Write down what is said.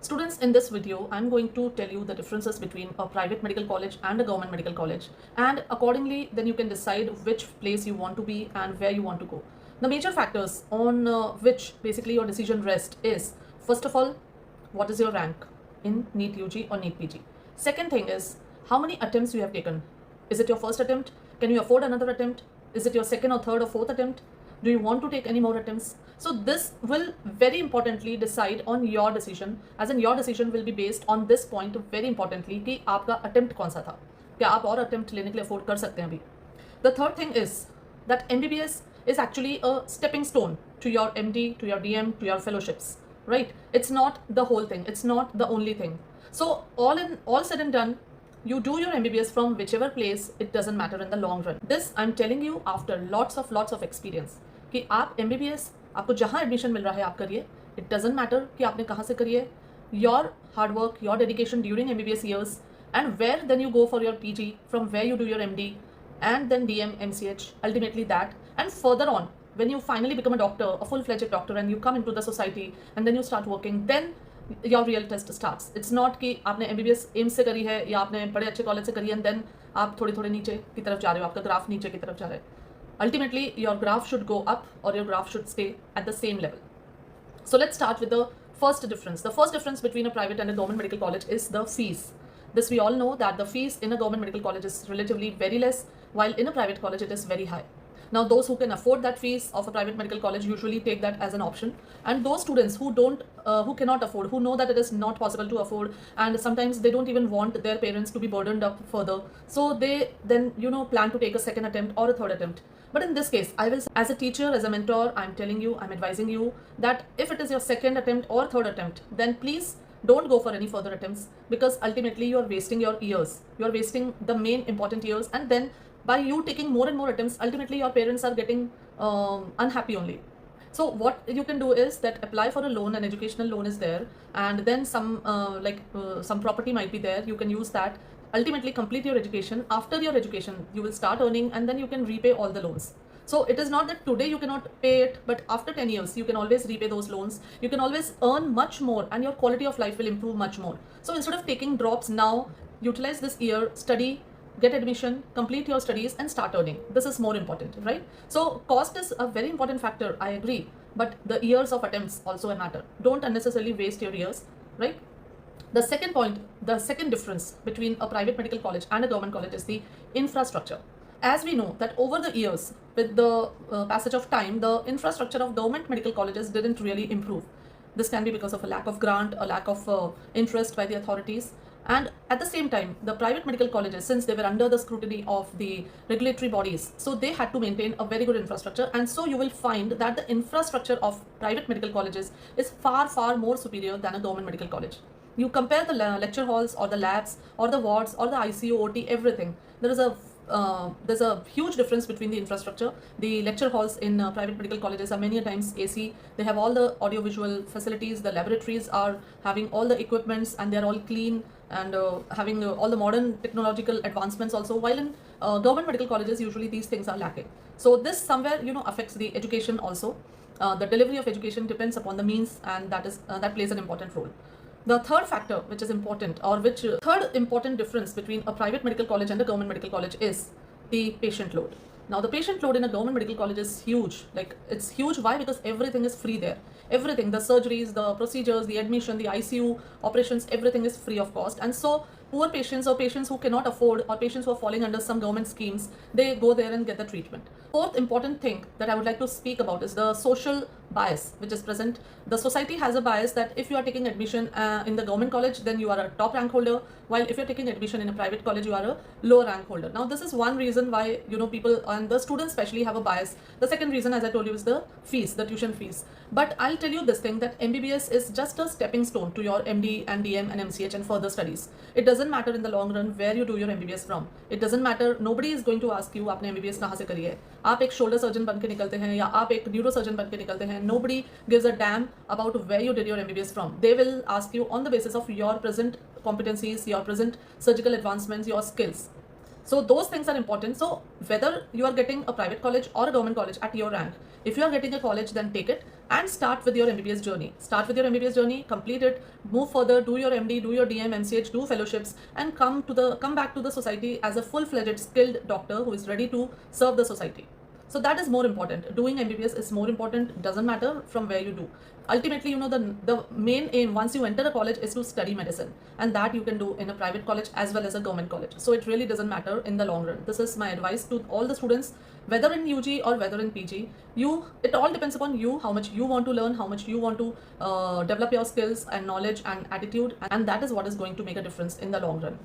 Students, in this video, I'm going to tell you the differences between a private medical college and a government medical college, and accordingly, then you can decide which place you want to be and where you want to go. The major factors on which basically your decision rests is, first of all, what is your rank in NEET UG or NEET PG? Second thing is, how many attempts you have taken. Is it your first attempt? Can you afford another attempt? Is it your second or third or fourth attempt? Do you want to take any more attempts? So this will very importantly decide on your decision, as in your decision will be based on this point very importantly कि आपका attempt कौन सा था, क्या आप और attempt लेने के लिए afford कर सकते हैं अभी. The third thing is that MBBS is actually a stepping stone to your MD, to your DM, to your fellowships, right? It's not the whole thing. It's not the only thing. So all said and done, you do your MBBS from whichever place, it doesn't matter in the long run. This I'm telling you after lots of experience कि आप MBBS आपको जहाँ admission मिल रहा है आप करिए. It doesn't matter कि आपने कहाँ से करिए. Your hard work, your dedication during MBBS years, and where then you go for your PG, from where you do your MD, and then DM, MCH, ultimately that, and further on, when you finally become a doctor, a full-fledged doctor, and you come into the society, and then you start working, then your real test starts. It's not कि आपने MBBS AIIMS से करी है या आपने बड़े अच्छे college से करी है, and then आप थोड़े थोड़े नीचे की तरफ जा रहे हो, आपका ग्राफ नीचे की तरफ जा रहा है. Ultimately, your graph should go up or your graph should stay at the same level. So let's start with the first difference. The first difference between a private and a government medical college is the fees. This we all know that the fees in a government medical college is relatively very less, while in a private college it is very high. Now those who can afford that fees of a private medical college usually take that as an option, and those students who cannot afford, who know that it is not possible to afford, and sometimes they don't even want their parents to be burdened up further, so they then plan to take a second attempt or a third attempt. But in this case, I will, as a teacher, as a mentor, I'm telling you, I'm advising you that if it is your second attempt or third attempt, then please don't go for any further attempts, because ultimately you are wasting your years. You are wasting the main important years, and then by you taking more and more attempts, ultimately your parents are getting unhappy only. So what you can do is that apply for a loan, an educational loan is there, and then some property might be there. You can use that. Ultimately complete your education. After your education, you will start earning, and then you can repay all the loans. So it is not that today you cannot pay it, but after 10 years, you can always repay those loans. You can always earn much more, and your quality of life will improve much more. So instead of taking drops now, utilize this year, study, get admission, complete your studies, and start earning. This is more important, right? So cost is a very important factor, I agree, but the years of attempts also matter. Don't unnecessarily waste your years, right? The second point, the second difference between a private medical college and a government college is the infrastructure. As we know that over the years, with the passage of time, the infrastructure of government medical colleges didn't really improve. This can be because of a lack of grant, a lack of interest by the authorities. And at the same time, the private medical colleges, since they were under the scrutiny of the regulatory bodies, so they had to maintain a very good infrastructure. And so you will find that the infrastructure of private medical colleges is far more superior than a government medical college. You compare the lecture halls or the labs or the wards or the ICU, OT, everything. There's a huge difference between the infrastructure. The lecture halls in private medical colleges are many times AC. They have all the audiovisual facilities. The laboratories are having all the equipments, and they're all clean and having all the modern technological advancements also. While in government medical colleges, usually these things are lacking. So this somewhere affects the education also. The delivery of education depends upon the means, and that plays an important role. The third factor, which is important, or third important difference between a private medical college and a government medical college is the patient load. Now, the patient load in a government medical college is huge. Like, it's huge. Why? Because everything is free there. Everything, the surgeries, the procedures, the admission, the ICU operations, everything is free of cost. And so poor patients, or patients who cannot afford, or patients who are falling under some government schemes, they go there and get the treatment. Fourth important thing that I would like to speak about is the social bias which is present. The society has a bias that if you are taking admission in the government college, then you are a top rank holder, while if you're taking admission in a private college, you are a lower rank holder. Now this is one reason why people and the students especially have a bias. The second reason, as I told you, is the fees, the tuition fees. But I'll tell you this thing, that MBBS is just a stepping stone to your MD and DM and MCH and further studies. It doesn't matter in the long run where you do your MBBS from. It doesn't matter. Nobody is going to ask you आपने MBBS कहाँ से करी है. आप एक shoulder surgeon बन के निकलते हैं या आप एक neurosurgeon बन के निकलते हैं. Nobody gives a damn about where you did your MBBS from. They will ask you on the basis of your present competencies, your present surgical advancements, your skills. So those things are important. So whether you are getting a private college or a government college at your rank, if you are getting a college, then take it and start with your MBBS journey. Start with your MBBS journey, complete it, move further, do your MD, do your DM, MCH, do fellowships, and come back to the society as a full-fledged skilled doctor who is ready to serve the society. So that is more important. Doing MBBS is more important. Doesn't matter from where you do. Ultimately, the main aim once you enter a college is to study medicine, and that you can do in a private college as well as a government college. So it really doesn't matter in the long run. This is my advice to all the students, whether in UG or whether in PG. It all depends upon you, how much you want to learn, how much you want to develop your skills and knowledge and attitude, and that is what is going to make a difference in the long run.